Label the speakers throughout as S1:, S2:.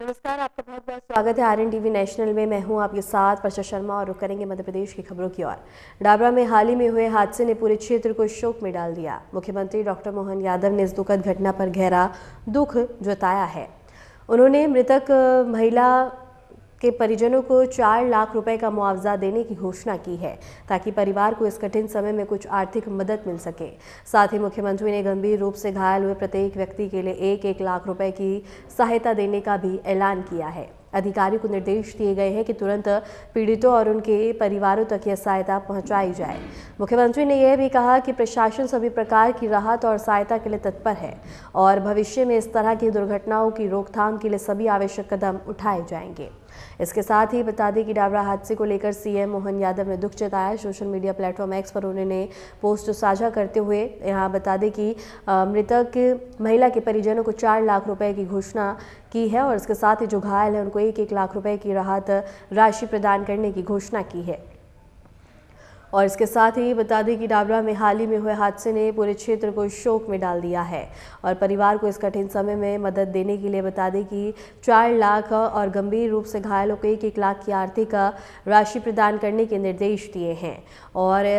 S1: नमस्कार, आपका बहुत बहुत स्वागत है आरएन टीवी नेशनल में। मैं हूं आपके साथ वर्षा शर्मा और रुक करेंगे मध्य प्रदेश की खबरों की ओर। डाबरा में हाल ही में हुए हादसे ने पूरे क्षेत्र को शोक में डाल दिया। मुख्यमंत्री डॉक्टर मोहन यादव ने इस दुखद घटना पर गहरा दुख जताया है। उन्होंने मृतक महिला के परिजनों को 4 लाख रुपए का मुआवजा देने की घोषणा की है ताकि परिवार को इस कठिन समय में कुछ आर्थिक मदद मिल सके। साथ ही मुख्यमंत्री ने गंभीर रूप से घायल हुए प्रत्येक व्यक्ति के लिए 1-1 लाख रुपए की सहायता देने का भी ऐलान किया है। अधिकारियों को निर्देश दिए गए हैं कि तुरंत पीड़ितों और उनके परिवारों तक यह सहायता पहुंचाई जाए। मुख्यमंत्री ने यह भी कहा कि प्रशासन सभी प्रकार की राहत और सहायता के लिए तत्पर है और भविष्य में इस तरह की दुर्घटनाओं की रोकथाम के लिए सभी आवश्यक कदम उठाए जाएंगे। इसके साथ ही बता दें कि डाबरा हादसे को लेकर सीएम मोहन यादव ने दुख जताया। सोशल मीडिया प्लेटफॉर्म एक्स पर उन्होंने पोस्ट साझा करते हुए यहाँ बता दें कि मृतक महिला के परिजनों को 4 लाख रुपए की घोषणा की है और इसके साथ ही जो घायल है उनको 1-1 लाख रुपए की राहत राशि प्रदान करने की घोषणा की है। और इसके साथ ही बता दें कि डाबरा में हाल ही में हुए हादसे ने पूरे क्षेत्र को शोक में डाल दिया है और परिवार को इस कठिन समय में मदद देने के लिए बता दें कि 4 लाख और गंभीर रूप से घायलों को 1-1 लाख की आर्थिक राशि प्रदान करने के निर्देश दिए हैं। और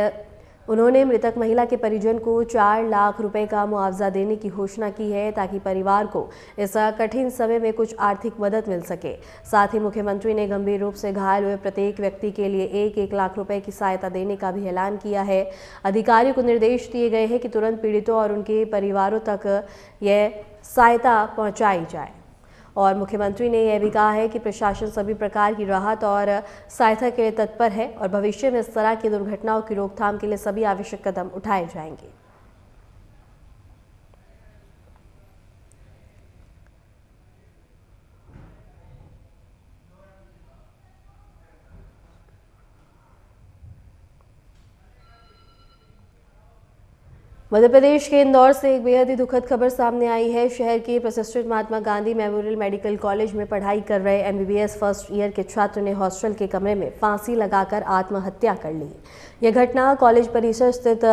S1: उन्होंने मृतक महिला के परिजन को 4 लाख रुपए का मुआवजा देने की घोषणा की है ताकि परिवार को इस कठिन समय में कुछ आर्थिक मदद मिल सके। साथ ही मुख्यमंत्री ने गंभीर रूप से घायल हुए प्रत्येक व्यक्ति के लिए 1-1 लाख रुपए की सहायता देने का भी ऐलान किया है। अधिकारियों को निर्देश दिए गए हैं कि तुरंत पीड़ितों और उनके परिवारों तक यह सहायता पहुँचाई जाए। और मुख्यमंत्री ने यह भी कहा है कि प्रशासन सभी प्रकार की राहत और सहायता के लिए तत्पर है और भविष्य में इस तरह की दुर्घटनाओं की रोकथाम के लिए सभी आवश्यक कदम उठाए जाएंगे। मध्य प्रदेश के इंदौर से एक बेहद ही दुखद खबर सामने आई है। शहर के प्रतिष्ठित Mahatma Gandhi memorial medical college में पढ़ाई कर रहे एमबीबीएस फर्स्ट ईयर के छात्र ने हॉस्टल के कमरे में फांसी लगाकर आत्महत्या कर ली। यह घटना कॉलेज परिसर स्थित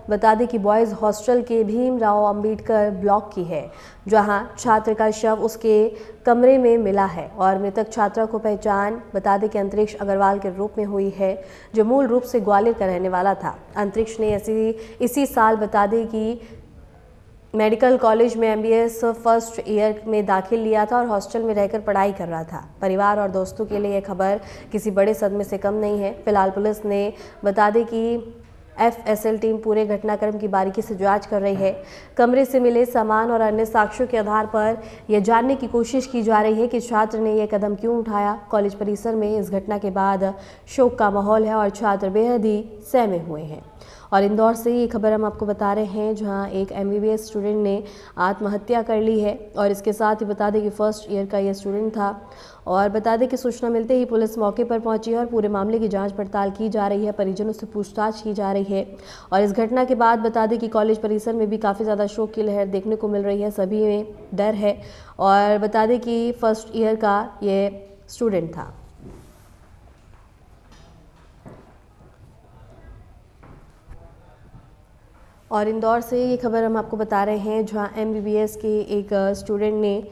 S1: बता दें कि बॉयज हॉस्टल के भीमराव अंबेडकर ब्लॉक की है, जहां छात्र का शव उसके कमरे में मिला है और मृतक छात्रा को पहचान बता दें कि अंतरिक्ष अग्रवाल के रूप में हुई है, जो मूल रूप से ग्वालियर का रहने वाला था। अंतरिक्ष ने इसी साल बता दें कि मेडिकल कॉलेज में एमबीबीएस फर्स्ट ईयर में दाखिल लिया था और हॉस्टल में रहकर पढ़ाई कर रहा था। परिवार और दोस्तों के लिए यह खबर किसी बड़े सदमे से कम नहीं है। फिलहाल पुलिस ने बता दें कि एफएसएल टीम पूरे घटनाक्रम की बारीकी से जांच कर रही है। कमरे से मिले सामान और अन्य साक्ष्यों के आधार पर यह जानने की कोशिश की जा रही है कि छात्र ने यह कदम क्यों उठाया। कॉलेज परिसर में इस घटना के बाद शोक का माहौल है और छात्र बेहद ही सहमे हुए हैं। और इंदौर से ये खबर हम आपको बता रहे हैं, जहां एक एमबीबीएस स्टूडेंट ने आत्महत्या कर ली है और इसके साथ ही बता दें कि फर्स्ट ईयर का यह स्टूडेंट था। और बता दें कि सूचना मिलते ही पुलिस मौके पर पहुंची है और पूरे मामले की जांच पड़ताल की जा रही है, परिजनों से पूछताछ की जा रही है। और इस घटना के बाद बता दें कि कॉलेज परिसर में भी काफ़ी ज़्यादा शोक की लहर देखने को मिल रही है, सभी में डर है। और बता दें कि फर्स्ट ईयर का ये स्टूडेंट था। और इंदौर से ये खबर हम आपको बता रहे हैं, जहां एमबीबीएस के एक स्टूडेंट ने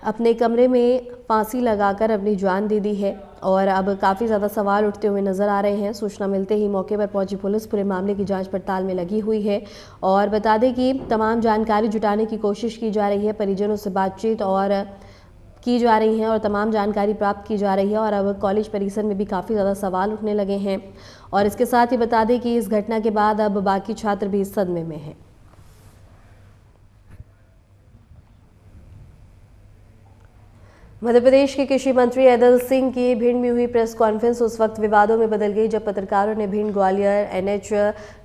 S1: अपने कमरे में फांसी लगाकर अपनी जान दे दी है और अब काफ़ी ज़्यादा सवाल उठते हुए नज़र आ रहे हैं। सूचना मिलते ही मौके पर पहुंची पुलिस पूरे मामले की जांच पड़ताल में लगी हुई है और बता दें कि तमाम जानकारी जुटाने की कोशिश की जा रही है, परिजनों से बातचीत और की जा रही हैं और तमाम जानकारी प्राप्त की जा रही है। और अब कॉलेज परिसर में भी काफ़ी ज़्यादा सवाल उठने लगे हैं और इसके साथ ही बता दें कि इस घटना के बाद अब बाकी छात्र भी सदमे में हैं। मध्य प्रदेश के कृषि मंत्री ऐदल सिंह की भिंड में हुई प्रेस कॉन्फ्रेंस उस वक्त विवादों में बदल गई जब पत्रकारों ने भिंड ग्वालियर एनएच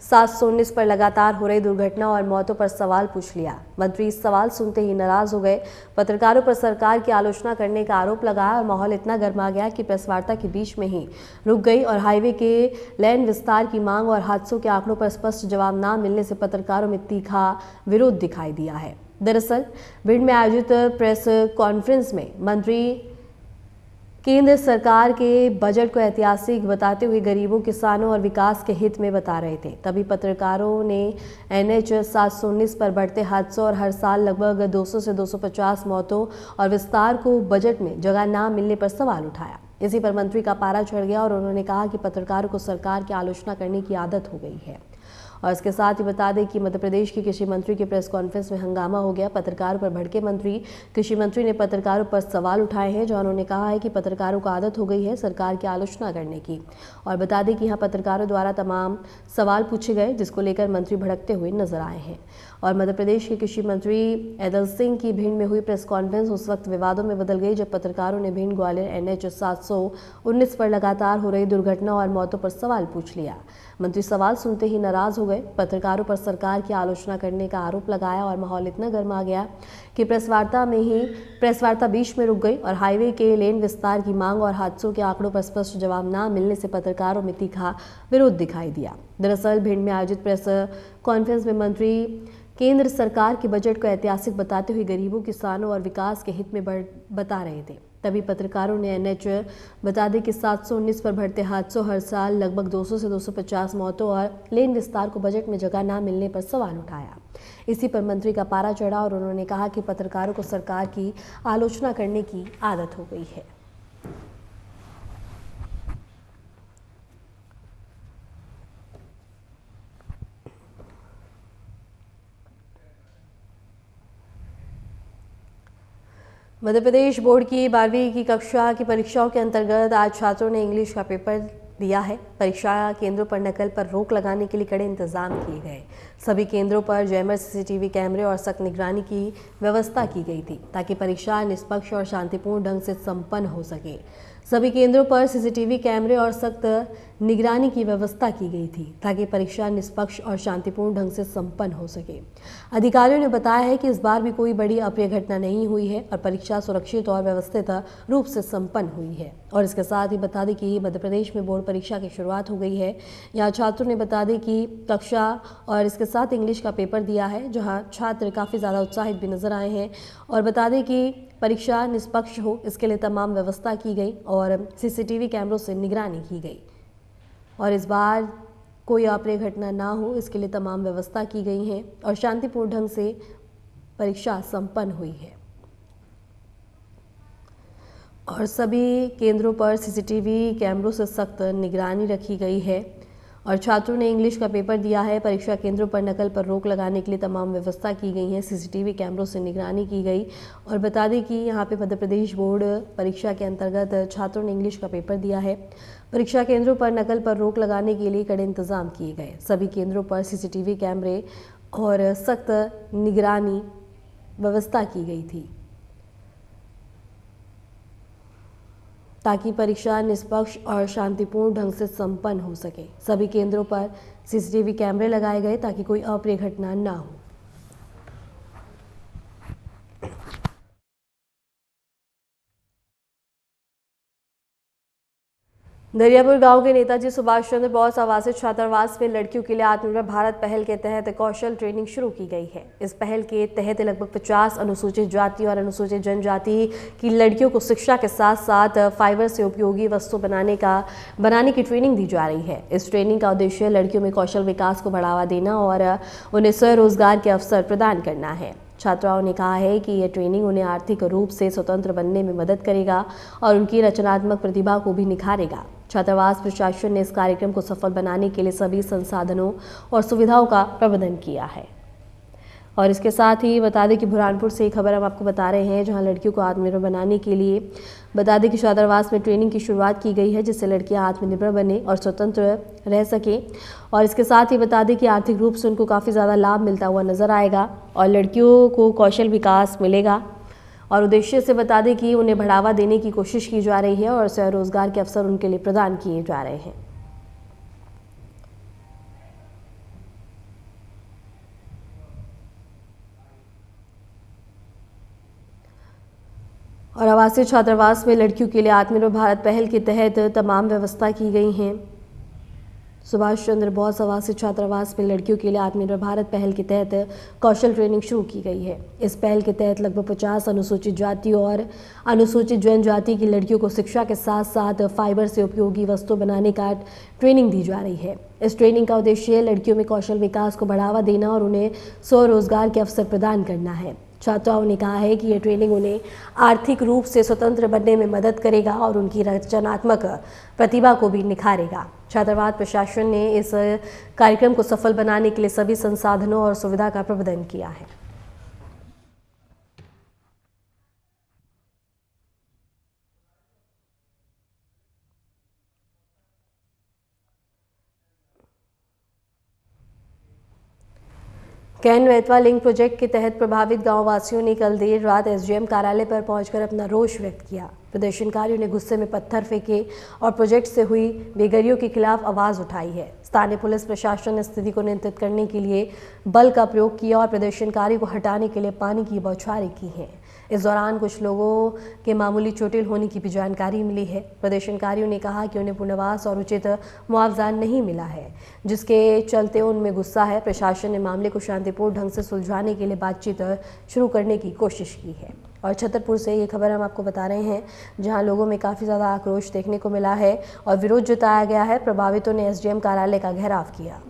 S1: 719 पर लगातार हो रही दुर्घटना और मौतों पर सवाल पूछ लिया। मंत्री इस सवाल सुनते ही नाराज हो गए। पत्रकारों पर सरकार की आलोचना करने का आरोप लगाया और माहौल इतना गर्मा गया कि प्रेस वार्ता के बीच में ही रुक गई और हाईवे के लेन विस्तार की मांग और हादसों के आंकड़ों पर स्पष्ट जवाब न मिलने से पत्रकारों में तीखा विरोध दिखाई दिया है। दरअसल भिंड में आयोजित प्रेस कॉन्फ्रेंस में मंत्री केंद्र सरकार के बजट को ऐतिहासिक बताते हुए गरीबों, किसानों और विकास के हित में बता रहे थे। तभी पत्रकारों ने NH 719 पर बढ़ते हादसों और हर साल लगभग 200 से 250 मौतों और विस्तार को बजट में जगह न मिलने पर सवाल उठाया। इसी पर मंत्री का पारा चढ़ गया और उन्होंने कहा कि पत्रकारों को सरकार की आलोचना करने की आदत हो गई है। और इसके साथ ही बता दें कि मध्य प्रदेश के कृषि मंत्री के प्रेस कॉन्फ्रेंस में हंगामा हो गया। पत्रकारों पर भड़के मंत्री। कृषि मंत्री ने पत्रकारों पर सवाल उठाए हैं, जहां उन्होंने कहा है कि पत्रकारों को आदत हो गई है सरकार की आलोचना करने की। और बता दें कि यहाँ पत्रकारों द्वारा तमाम सवाल पूछे गए, जिसको लेकर मंत्री भड़कते हुए नजर आए हैं। और मध्य प्रदेश के कृषि मंत्री ऐदल सिंह की भिंड में हुई प्रेस कॉन्फ्रेंस उस वक्त विवादों में बदल गई जब पत्रकारों ने भिंड ग्वालियर NH 719 पर लगातार हो रही दुर्घटना और मौतों पर सवाल पूछ लिया। मंत्री सवाल सुनते ही नाराज हो गए, पत्रकारों पर सरकार की आलोचना करने का आरोप लगाया और माहौल इतना गर्मा गया कि प्रेस वार्ता बीच में रुक गई और हाईवे के लेन विस्तार की मांग और हादसों के आंकड़ों पर स्पष्ट जवाब न मिलने से पत्रकारों में तीखा विरोध दिखाई दिया। दरअसल भिंड में आयोजित प्रेस कॉन्फ्रेंस में मंत्री केंद्र सरकार के बजट को ऐतिहासिक बताते हुए गरीबों, किसानों और विकास के हित में बता रहे थे। तभी पत्रकारों ने NH बता दें कि 719 पर बढ़ते हादसों, हर साल लगभग 200 से 250 मौतों और लेन विस्तार को बजट में जगह न मिलने पर सवाल उठाया। इसी पर मंत्री का पारा चढ़ा और उन्होंने कहा कि पत्रकारों को सरकार की आलोचना करने की आदत हो गई है। मध्य प्रदेश बोर्ड की 12वीं की कक्षा की परीक्षाओं के अंतर्गत आज छात्रों ने इंग्लिश का पेपर दिया है। परीक्षा केंद्रों पर नकल पर रोक लगाने के लिए कड़े इंतजाम किए गए। सभी केंद्रों पर जैमर, CCTV कैमरे और सख्त निगरानी की व्यवस्था की गई थी ताकि परीक्षा निष्पक्ष और शांतिपूर्ण ढंग से संपन्न हो सके। सभी केंद्रों पर CCTV कैमरे और सख्त निगरानी की व्यवस्था की गई थी ताकि परीक्षा निष्पक्ष और शांतिपूर्ण ढंग से संपन्न हो सके। अधिकारियों ने बताया है कि इस बार भी कोई बड़ी अप्रिय घटना नहीं हुई है और परीक्षा सुरक्षित और व्यवस्थित रूप से संपन्न हुई है। और इसके साथ ही बता दें कि मध्य प्रदेश में बोर्ड परीक्षा की शुरुआत हो गई है। यहाँ छात्रों ने बता दें कि कक्षा और इसके साथ इंग्लिश का पेपर दिया है, जहाँ छात्र काफ़ी ज़्यादा उत्साहित भी नजर आए हैं। और बता दें कि परीक्षा निष्पक्ष हो, इसके लिए तमाम व्यवस्था की गई और CCTV कैमरों से निगरानी की गई। और इस बार कोई अप्रिय घटना ना हो, इसके लिए तमाम व्यवस्था की गई है और शांतिपूर्ण ढंग से परीक्षा संपन्न हुई है। और सभी केंद्रों पर CCTV कैमरों से सख्त निगरानी रखी गई है और छात्रों ने इंग्लिश का पेपर दिया है। परीक्षा केंद्रों पर नकल पर रोक लगाने के लिए तमाम व्यवस्था की गई है, CCTV कैमरों से निगरानी की गई। और बता दें कि यहाँ पे मध्य प्रदेश बोर्ड परीक्षा के अंतर्गत छात्रों ने इंग्लिश का पेपर दिया है। परीक्षा केंद्रों पर नकल पर रोक लगाने के लिए कड़े इंतजाम किए गए। सभी केंद्रों पर CCTV कैमरे और सख्त निगरानी व्यवस्था की गई थी ताकि परीक्षा निष्पक्ष और शांतिपूर्ण ढंग से संपन्न हो सके। सभी केंद्रों पर CCTV कैमरे लगाए गए ताकि कोई अप्रिय घटना ना हो। दरियापुर गांव के नेताजी सुभाष चंद्र बोस आवासीय छात्रावास में लड़कियों के लिए आत्मनिर्भर भारत पहल के तहत कौशल ट्रेनिंग शुरू की गई है। इस पहल के तहत लगभग 50 अनुसूचित जाति और अनुसूचित जनजाति की लड़कियों को शिक्षा के साथ साथ फाइबर से उपयोगी वस्तु बनाने की ट्रेनिंग दी जा रही है। इस ट्रेनिंग का उद्देश्य लड़कियों में कौशल विकास को बढ़ावा देना और उन्हें स्वरोजगार के अवसर प्रदान करना है। छात्राओं ने कहा है कि यह ट्रेनिंग उन्हें आर्थिक रूप से स्वतंत्र बनने में मदद करेगा और उनकी रचनात्मक प्रतिभा को भी निखारेगा। छात्रावास प्रशासन ने इस कार्यक्रम को सफल बनाने के लिए सभी संसाधनों और सुविधाओं का प्रबंधन किया है। और इसके साथ ही बता दें कि बुरहानपुर से एक खबर हम आपको बता रहे हैं, जहां लड़कियों को आत्मनिर्भर बनाने के लिए बता दें कि छात्रावास में ट्रेनिंग की शुरुआत की गई है, जिससे लड़कियां आत्मनिर्भर बने और स्वतंत्र रह सके। और इसके साथ ही बता दें कि आर्थिक रूप से उनको काफ़ी ज़्यादा लाभ मिलता हुआ नजर आएगा और लड़कियों को कौशल विकास मिलेगा। और उद्देश्य से बता दें कि उन्हें बढ़ावा देने की कोशिश की जा रही है और स्वरोजगार के अवसर उनके लिए प्रदान किए जा रहे हैं। और आवासीय छात्रावास में लड़कियों के लिए आत्मनिर्भर भारत पहल के तहत तमाम व्यवस्था की गई हैं। सुभाष चंद्र बोस आवासीय छात्रावास में लड़कियों के लिए आत्मनिर्भर भारत पहल के तहत कौशल ट्रेनिंग शुरू की गई है। इस पहल के तहत लगभग 50 अनुसूचित जाति और अनुसूचित जनजाति की लड़कियों को शिक्षा के साथ साथ फाइबर से उपयोगी वस्तु बनाने का ट्रेनिंग दी जा रही है। इस ट्रेनिंग का उद्देश्य लड़कियों में कौशल विकास को बढ़ावा देना और उन्हें स्वरोजगार के अवसर प्रदान करना है। छात्राओं ने कहा है कि यह ट्रेनिंग उन्हें आर्थिक रूप से स्वतंत्र बनने में मदद करेगा और उनकी रचनात्मक प्रतिभा को भी निखारेगा। छात्रावास प्रशासन ने इस कार्यक्रम को सफल बनाने के लिए सभी संसाधनों और सुविधा का प्रबंधन किया है। कैन बेतवा लिंक प्रोजेक्ट के तहत प्रभावित गांव वासियों ने कल देर रात एसडीएम कार्यालय पर पहुंचकर अपना रोष व्यक्त किया। प्रदर्शनकारियों ने गुस्से में पत्थर फेंके और प्रोजेक्ट से हुई बेगरियों के खिलाफ आवाज उठाई है। स्थानीय पुलिस प्रशासन ने स्थिति को नियंत्रित करने के लिए बल का प्रयोग किया और प्रदर्शनकारियों को हटाने के लिए पानी की बौछारें की हैं। इस दौरान कुछ लोगों के मामूली चोटिल होने की भी जानकारी मिली है। प्रदर्शनकारियों ने कहा कि उन्हें पुनर्वास और उचित मुआवजा नहीं मिला है, जिसके चलते उनमें गुस्सा है। प्रशासन ने मामले को शांतिपूर्ण ढंग से सुलझाने के लिए बातचीत शुरू करने की कोशिश की है। और छतरपुर से ये खबर हम आपको बता रहे हैं, जहां लोगों में काफ़ी ज़्यादा आक्रोश देखने को मिला है और विरोध जताया गया है। प्रभावितों ने एसडीएम कार्यालय का घेराव किया।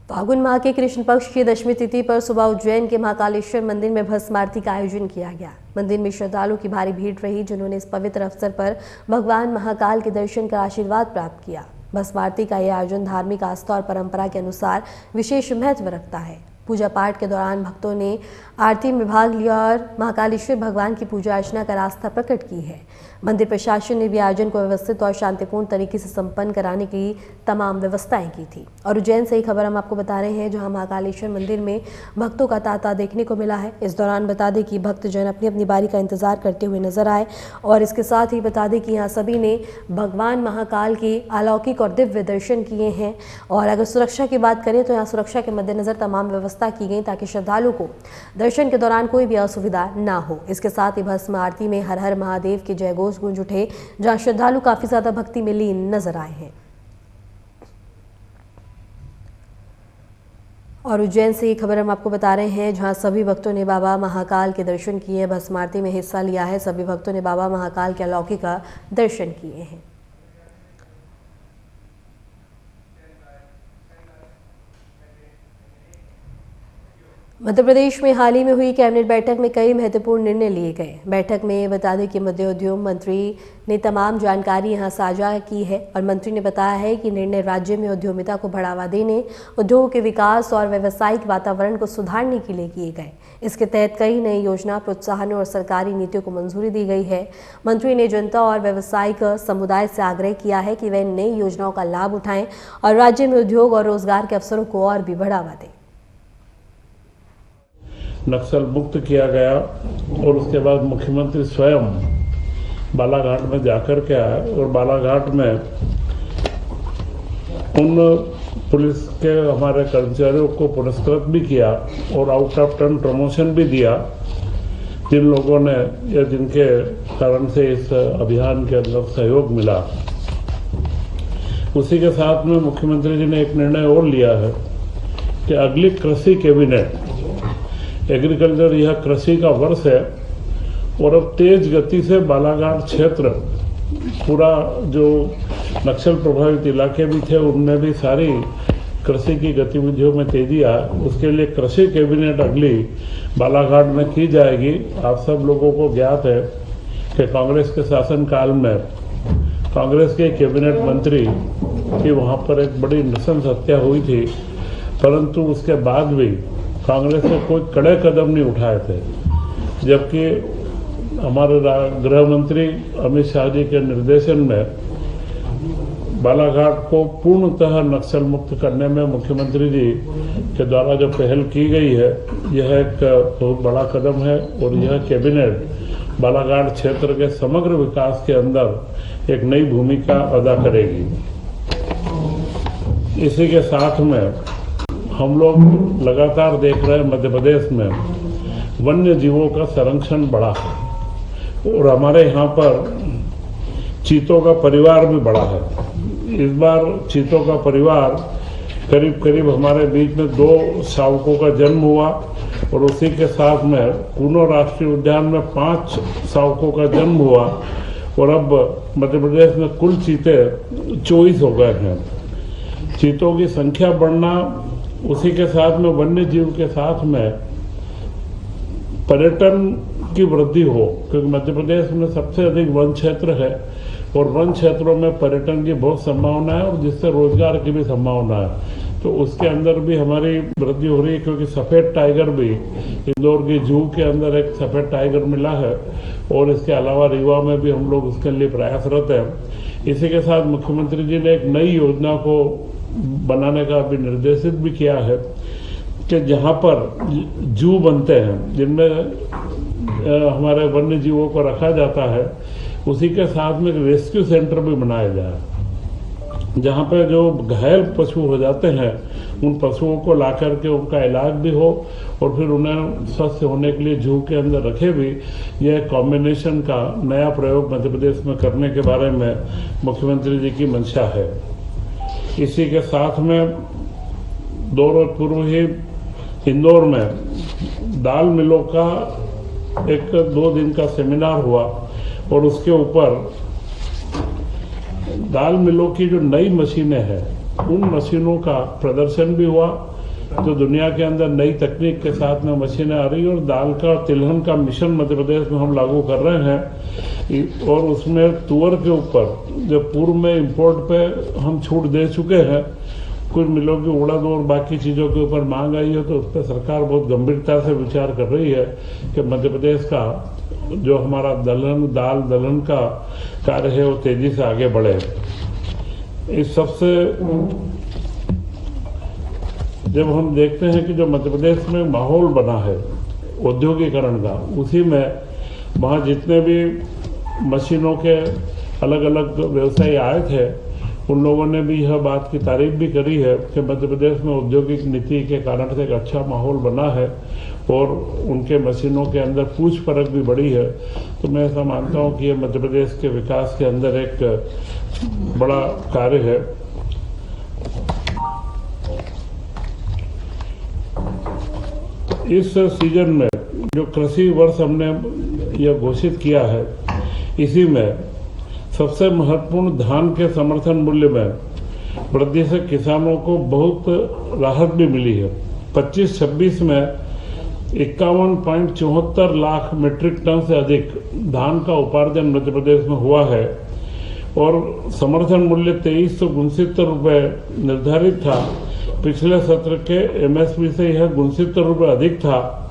S1: फागुन माह के कृष्ण पक्ष की दशमी तिथि पर सुबह उज्जैन के महाकालेश्वर मंदिर में भस्म आरती का आयोजन किया गया। मंदिर में श्रद्धालुओं की भारी भीड़ रही, जिन्होंने इस पवित्र अवसर पर भगवान महाकाल के दर्शन कर आशीर्वाद प्राप्त किया। भस्म आरती का यह आयोजन धार्मिक आस्था और परंपरा के अनुसार विशेष महत्व रखता है। पूजा पाठ के दौरान भक्तों ने आरती में भाग लिया और महाकालेश्वर भगवान की पूजा अर्चना कर आस्था प्रकट की है। मंदिर प्रशासन ने भी आयोजन को व्यवस्थित और शांतिपूर्ण तरीके से संपन्न कराने की तमाम व्यवस्थाएं की थी। और उज्जैन से ही खबर हम आपको बता रहे हैं, जहां महाकालेश्वर मंदिर में भक्तों का तांता देखने को मिला है। इस दौरान बता दें कि भक्तजन अपनी अपनी बारी का इंतजार करते हुए नजर आए और इसके साथ ही बता दें कि यहाँ सभी ने भगवान महाकाल के अलौकिक और दिव्य दर्शन किए हैं। और अगर सुरक्षा की बात करें तो यहाँ सुरक्षा के मद्देनजर तमाम व्यवस्था की गई ताकि श्रद्धालुओं को दर्शन के दौरान कोई भी असुविधा ना हो। इसके साथ ही भस्म आरती में हर हर महादेव के जयघोष गूंज उठे, जहां श्रद्धालु काफी ज्यादा भक्ति में लीन नजर आए हैं। और उज्जैन से ये खबर हम आपको बता रहे हैं, जहां सभी भक्तों ने बाबा महाकाल के दर्शन किए। भस्म आरती में हिस्सा लिया है। सभी भक्तों ने बाबा महाकाल के अलौकिक दर्शन किए हैं। मध्य प्रदेश में हाल ही में हुई कैबिनेट बैठक में कई महत्वपूर्ण निर्णय लिए गए। बैठक में बता दें कि मध्य उद्योग मंत्री ने तमाम जानकारी यहां साझा की है और मंत्री ने बताया है कि निर्णय राज्य में उद्यमिता को बढ़ावा देने, उद्योग के विकास और व्यावसायिक वातावरण को सुधारने के लिए किए गए। इसके तहत कई नई योजना, प्रोत्साहन और सरकारी नीतियों को मंजूरी दी गई है। मंत्री ने जनता और व्यावसायिक समुदाय से आग्रह किया है कि वे नई योजनाओं का लाभ उठाएं और राज्य में उद्योग और रोजगार के अवसरों को और भी बढ़ावा दें।
S2: नक्सल मुक्त किया गया और उसके बाद मुख्यमंत्री स्वयं बालाघाट में जाकर के आए और बालाघाट में उन पुलिस के हमारे कर्मचारियों को पुरस्कृत भी किया और आउट ऑफ टर्न प्रमोशन भी दिया, जिन लोगों ने या जिनके कारण से इस अभियान के अंदर सहयोग मिला। उसी के साथ में मुख्यमंत्री जी ने एक निर्णय और लिया है कि अगली कृषि कैबिनेट, एग्रीकल्चर यह कृषि का वर्ष है और अब तेज गति से बालाघाट क्षेत्र, पूरा जो नक्सल प्रभावित इलाके भी थे उनमें भी सारी कृषि की गतिविधियों में तेजी आए। उसके लिए कृषि कैबिनेट अगली बालाघाट में की जाएगी। आप सब लोगों को ज्ञात है कि कांग्रेस के शासनकाल में कांग्रेस के कैबिनेट मंत्री की वहाँ पर एक बड़ी नृशंस हत्या हुई थी, परंतु उसके बाद भी कांग्रेस ने कोई कड़े कदम नहीं उठाए थे, जबकि हमारे गृह मंत्री अमित शाह जी के निर्देशन में बालाघाट को पूर्णतः नक्सल मुक्त करने में मुख्यमंत्री जी के द्वारा जो पहल की गई है, यह एक बहुत बड़ा कदम है और यह कैबिनेट बालाघाट क्षेत्र के समग्र विकास के अंदर एक नई भूमिका अदा करेगी। इसी के साथ में हम लोग लगातार देख रहे हैं मध्य प्रदेश में वन्य जीवों का संरक्षण बढ़ा है और हमारे यहाँ पर चीतों का परिवार भी बढ़ा है। इस बार चीतों का परिवार करीब करीब हमारे बीच में 2 शावकों का जन्म हुआ और उसी के साथ में कूनो राष्ट्रीय उद्यान में 5 शावकों का जन्म हुआ और अब मध्य प्रदेश में कुल चीते 24 हो गए हैं। चीतों की संख्या बढ़ना, उसी के साथ में वन्य जीव के साथ में पर्यटन की वृद्धि हो, क्योंकि मध्य प्रदेश में सबसे अधिक वन क्षेत्र है और वन क्षेत्रों में पर्यटन की बहुत संभावना है और जिससे रोजगार की भी संभावना है। तो उसके अंदर भी हमारी वृद्धि हो रही है, क्योंकि सफ़ेद टाइगर भी इंदौर की जू के अंदर एक सफ़ेद टाइगर मिला है और इसके अलावा रीवा में भी हम लोग उसके लिए प्रयासरत हैं। इसी के साथ मुख्यमंत्री जी ने एक नई योजना को बनाने का भी निर्देशित भी किया है कि जहाँ पर जू बनते हैं जिनमें हमारे वन्य जीवों को रखा जाता है, उसी के साथ में एक रेस्क्यू सेंटर भी बनाया जाए, जहाँ पे जो घायल पशु हो जाते हैं उन पशुओं को ला करके उनका इलाज भी हो और फिर उन्हें स्वस्थ होने के लिए जू के अंदर रखे भी। यह कॉम्बिनेशन का नया प्रयोग मध्य प्रदेश में करने के बारे में मुख्यमंत्री जी की मंशा है। इसी के साथ में 2 रोज पूर्व ही इंदौर में दाल मिलों का एक 2 दिन का सेमिनार हुआ और उसके ऊपर दाल मिलों की जो नई मशीनें हैं उन मशीनों का प्रदर्शन भी हुआ। जो दुनिया के अंदर नई तकनीक के साथ में मशीनें आ रही और दाल का तिलहन का मिशन मध्य प्रदेश में हम लागू कर रहे हैं और उसमें तुअर के ऊपर जो पूर्व में इंपोर्ट पे हम छूट दे चुके हैं, कुछ मिलों की उड़द और बाकी चीज़ों के ऊपर मांग आई है, तो उस पर सरकार बहुत गंभीरता से विचार कर रही है कि मध्य प्रदेश का जो हमारा दाल दलहन का कार्य है वो तेजी से आगे बढ़े। इस सबसे जब हम देखते हैं कि जो मध्य प्रदेश में माहौल बना है औद्योगिकरण का, उसी में वहाँ जितने भी मशीनों के अलग अलग व्यवसायी आए थे उन लोगों ने भी यह बात की तारीफ भी करी है कि मध्य प्रदेश में औद्योगिक नीति के कारण से एक अच्छा माहौल बना है और उनके मशीनों के अंदर पूछ परख भी बढ़ी है। तो मैं ऐसा मानता हूँ कि ये मध्य प्रदेश के विकास के अंदर एक बड़ा कार्य है। इस सीजन में जो कृषि वर्ष हमने यह घोषित किया है, इसी में सबसे महत्वपूर्ण धान के समर्थन मूल्य में वृद्धि से किसानों को बहुत राहत भी मिली है। 25-26 में 51.74 लाख मीट्रिक टन से अधिक धान का उपार्जन मध्य प्रदेश में हुआ है और समर्थन मूल्य 2369 रुपये निर्धारित था। पिछले सत्र के एमएसपी से यह 69 रुपये अधिक था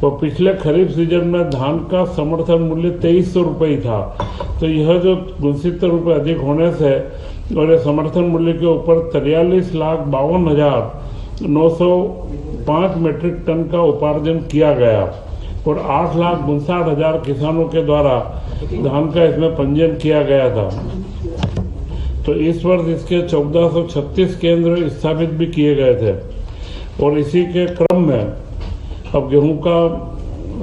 S2: और पिछले खरीफ सीजन में धान का समर्थन मूल्य 2300 रुपये ही था। तो यह जो 69 रुपये अधिक होने से और यह समर्थन मूल्य के ऊपर 43,52,905 मीट्रिक टन का उपार्जन किया गया और 8,59,000 किसानों के द्वारा धान का इसमें पंजीयन किया गया था। तो इस वर्ष इसके 1436 केंद्र स्थापित भी किए गए थे और इसी के क्रम में अब गेहूं का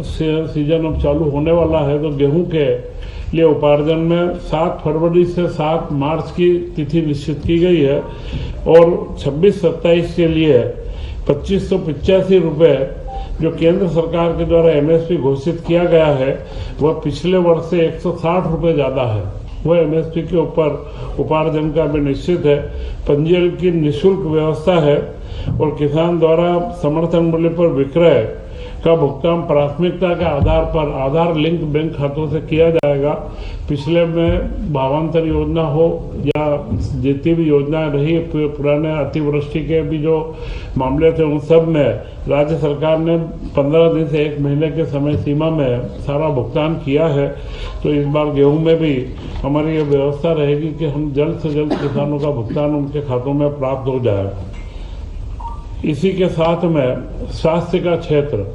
S2: सीजन अब चालू होने वाला है, तो गेहूं के लिए उपार्जन में 7 फरवरी से 7 मार्च की तिथि निश्चित की गई है और 26-27 के लिए 2585 रुपये जो केंद्र सरकार के द्वारा एमएसपी घोषित किया गया है वह पिछले वर्ष से 160 रुपये ज़्यादा है। वह एमएसपी के ऊपर उपार्जन का भी निश्चित है। पंजीयन की निःशुल्क व्यवस्था है और किसान द्वारा समर्थन मूल्य पर विक्रय का भुगतान प्राथमिकता के आधार पर आधार लिंक बैंक खातों से किया जाएगा। पिछले में भावांतर योजना हो या जितनी भी योजनाएं रही पुराने अतिवृष्टि के भी जो मामले थे उन सब में राज्य सरकार ने 15 दिन से 1 महीने के समय सीमा में सारा भुगतान किया है। तो इस बार गेहूं में भी हमारी ये व्यवस्था रहेगी कि हम जल्द से जल्द किसानों का भुगतान उनके खातों में प्राप्त हो जाए। इसी के साथ में स्वास्थ्य का क्षेत्र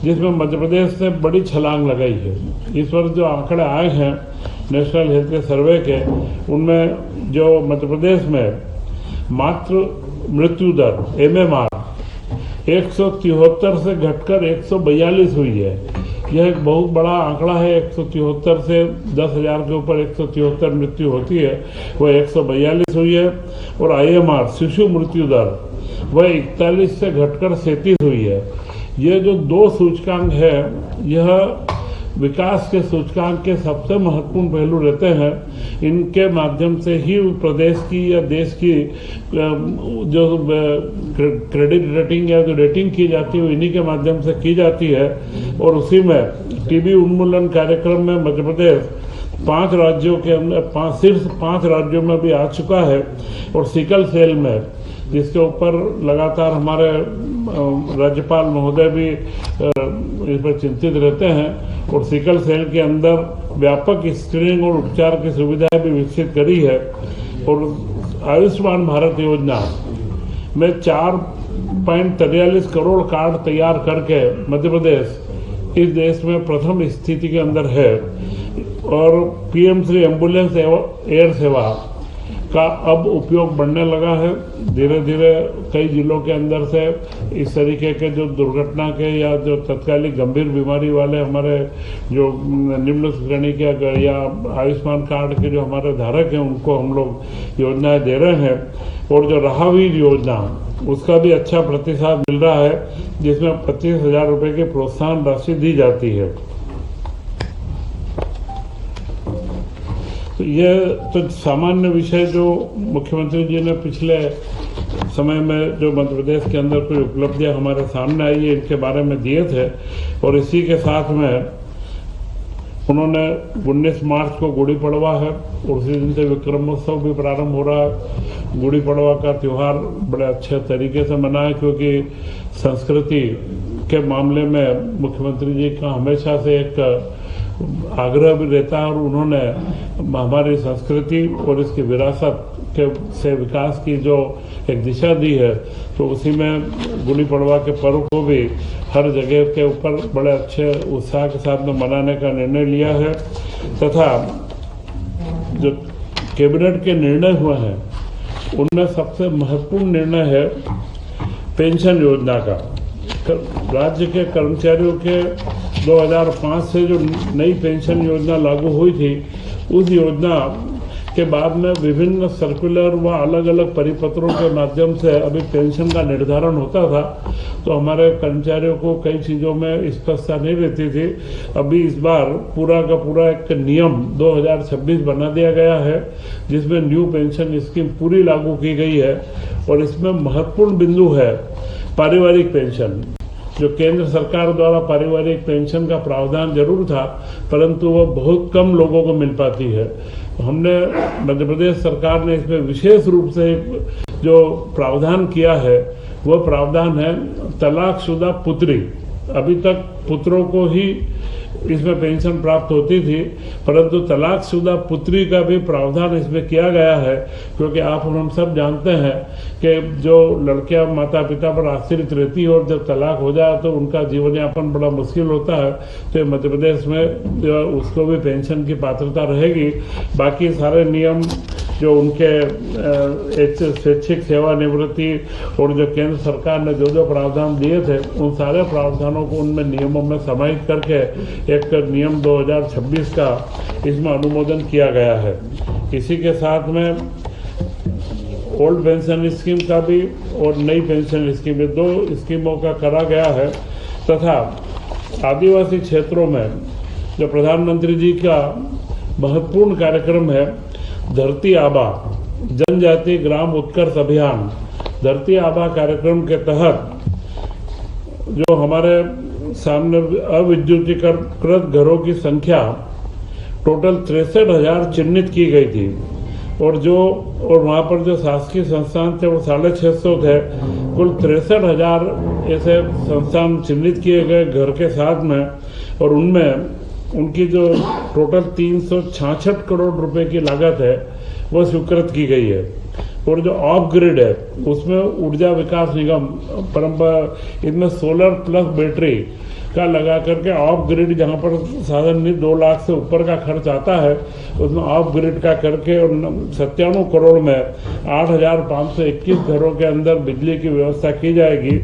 S2: जिसमें मध्य प्रदेश ने बड़ी छलांग लगाई है। इस वर्ष जो आंकड़े आए हैं नेशनल हेल्थ केयर सर्वे के, उनमें जो मध्य प्रदेश में मातृ मृत्यु दर MMR 173 से घटकर 142 हुई है। यह एक बहुत बड़ा आंकड़ा है। 173 से 10,000 के ऊपर 173 मृत्यु होती है, वह 142 हुई है। और IMR शिशु मृत्यु दर वह 41 से घटकर 37 हुई है। ये जो दो सूचकांक है, यह विकास के सूचकांक के सबसे महत्वपूर्ण पहलू रहते हैं। इनके माध्यम से ही प्रदेश की या देश की जो क्रेडिट रेटिंग या जो रेटिंग की जाती है, इन्हीं के माध्यम से की जाती है। और उसी में टीबी उन्मूलन कार्यक्रम में मध्य प्रदेश 5 राज्यों के अंदर सिर्फ 5 राज्यों में भी आ चुका है। और सिकल सेल में, जिसके ऊपर लगातार हमारे राज्यपाल महोदय भी इस पर चिंतित रहते हैं, और सिकल सेल के अंदर व्यापक स्क्रीनिंग और उपचार की सुविधाएं भी विकसित करी है। और आयुष्मान भारत योजना में 4.43 करोड़ कार्ड तैयार करके मध्य प्रदेश इस देश में प्रथम स्थिति के अंदर है। और PM श्री एम्बुलेंस एयर सेवा का अब उपयोग बढ़ने लगा है। धीरे धीरे कई जिलों के अंदर से इस तरीके के जो दुर्घटना के या जो तत्कालिक गंभीर बीमारी वाले हमारे जो निम्न श्रेणी के या आयुष्मान कार्ड के जो हमारे धारक हैं, उनको हम लोग योजनाएं दे रहे हैं। और जो राहवीर योजना, उसका भी अच्छा प्रतिसाद मिल रहा है, जिसमें 25,000 रुपये की प्रोत्साहन राशि दी जाती है। तो ये तो सामान्य विषय जो मुख्यमंत्री जी ने पिछले समय में जो मध्य प्रदेश के अंदर कोई उपलब्धियां हमारे सामने आई है, इनके बारे में दिए थे। और इसी के साथ में उन्होंने 19 मार्च को गुड़ी पड़वा है, और उसी दिन से विक्रमोत्सव भी प्रारंभ हो रहा है। गुड़ी पड़वा का त्यौहार बड़े अच्छे तरीके से मनाए, क्योंकि संस्कृति के मामले में मुख्यमंत्री जी का हमेशा से एक आग्रह भी रहता है। और उन्होंने हमारी संस्कृति और इसकी विरासत के से विकास की जो एक दिशा दी है, तो उसी में गुड़ी पड़वा के पर्व को भी हर जगह के ऊपर बड़े अच्छे उत्साह के साथ में मनाने का निर्णय लिया है। तथा जो कैबिनेट के निर्णय हुए हैं, उनमें सबसे महत्वपूर्ण निर्णय है पेंशन योजना का। राज्य के कर्मचारियों के 2005 से जो नई पेंशन योजना लागू हुई थी, उस योजना के बाद में विभिन्न सर्कुलर व अलग अलग परिपत्रों के माध्यम से अभी पेंशन का निर्धारण होता था, तो हमारे कर्मचारियों को कई चीज़ों में स्पष्टता नहीं रहती थी। अभी इस बार पूरा का पूरा एक नियम 2026 बना दिया गया है, जिसमें न्यू पेंशन स्कीम पूरी लागू की गई है। और इसमें महत्वपूर्ण बिंदु है पारिवारिक पेंशन। जो केंद्र सरकार द्वारा पारिवारिक पेंशन का प्रावधान जरूर था, परंतु वह बहुत कम लोगों को मिल पाती है। हमने मध्य प्रदेश सरकार ने इसमें विशेष रूप से जो प्रावधान किया है, वह प्रावधान है तलाकशुदा पुत्री। अभी तक पुत्रों को ही इसमें पेंशन प्राप्त होती थी, परंतु तलाकशुदा पुत्री का भी प्रावधान इसमें किया गया है, क्योंकि आप और हम सब जानते हैं कि जो लड़कियां माता पिता पर आश्रित रहती है और जब तलाक हो जाए तो उनका जीवन यापन बड़ा मुश्किल होता है। तो मध्य प्रदेश में जो उसको भी पेंशन की पात्रता रहेगी। बाकी सारे नियम जो उनके स्वैच्छिक सेवानिवृत्ति और जो केंद्र सरकार ने जो जो प्रावधान दिए थे, उन सारे प्रावधानों को उनमें नियमों में समाहित करके एक नियम 2026 का इसमें अनुमोदन किया गया है। इसी के साथ में ओल्ड पेंशन स्कीम का भी और नई पेंशन स्कीम, में 2 स्कीमों का करा गया है। तथा आदिवासी क्षेत्रों में जो प्रधानमंत्री जी का महत्वपूर्ण कार्यक्रम है धरती आबा जनजाति ग्राम उत्कर्ष अभियान, धरती आबा कार्यक्रम के तहत जो हमारे सामने अविद्युतीकृत घरों की संख्या टोटल 63,000 चिन्हित की गई थी। और वहाँ पर जो शासकीय संस्थान थे वो 650 थे। कुल 63,000 ऐसे संस्थान चिन्हित किए गए घर के साथ में, और उनमें उनकी जो टोटल 366 करोड़ रुपए की लागत है, वो स्वीकृत की गई है। और जो ऑफ ग्रिड है उसमें ऊर्जा विकास निगम परंपरा इसमें सोलर प्लस बैटरी का लगा करके ऑफ ग्रिड, जहाँ पर साधारण 2 लाख से ऊपर का खर्च आता है उसमें ऑफ ग्रिड का करके 97 करोड़ में 8,521 घरों के अंदर बिजली की व्यवस्था की जाएगी।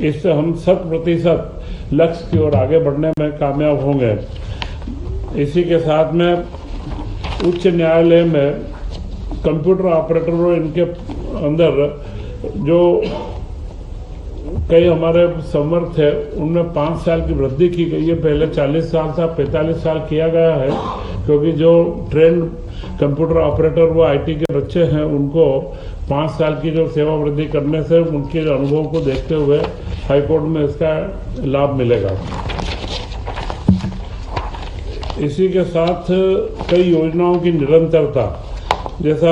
S2: इससे हम 100% लक्ष्य की ओर आगे बढ़ने में कामयाब होंगे। इसी के साथ में उच्च न्यायालय में कंप्यूटर ऑपरेटरों इनके अंदर जो कई हमारे समर्थ है उनमें 5 साल की वृद्धि की गई है। पहले 40 साल था, 45 साल किया गया है, क्योंकि जो ट्रेंड कंप्यूटर ऑपरेटर व आईटी के बच्चे हैं उनको 5 साल की जो सेवा वृद्धि करने से उनके अनुभव को देखते हुए हाईकोर्ट में इसका लाभ मिलेगा। इसी के साथ कई योजनाओं की निरंतरता, जैसा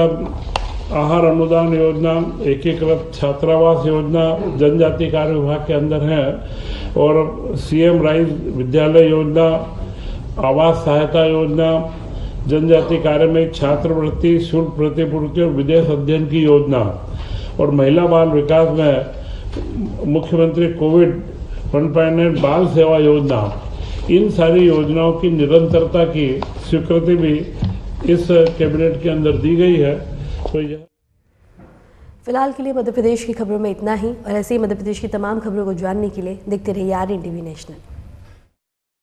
S2: आहार अनुदान योजना, एकीकृत छात्रावास योजना जनजाति कार्य विभाग के अंदर है, और सीएम राइज विद्यालय योजना, आवास सहायता योजना, जनजाति कार्य में छात्रवृत्ति, शुल्क प्रतिपूर्ति और विदेश अध्ययन की योजना, और महिला बाल विकास में मुख्यमंत्री कोविड 1.9 बाल सेवा योजना, इन सारी योजनाओं की निरंतरता की स्वीकृति भी इस कैबिनेट के अंदर दी गई है। तो यह
S1: फिलहाल के लिए मध्य प्रदेश की खबरों में इतना ही, और ऐसे ही मध्य प्रदेश की तमाम खबरों को जानने के लिए देखते रहिए RNTV नेशनल।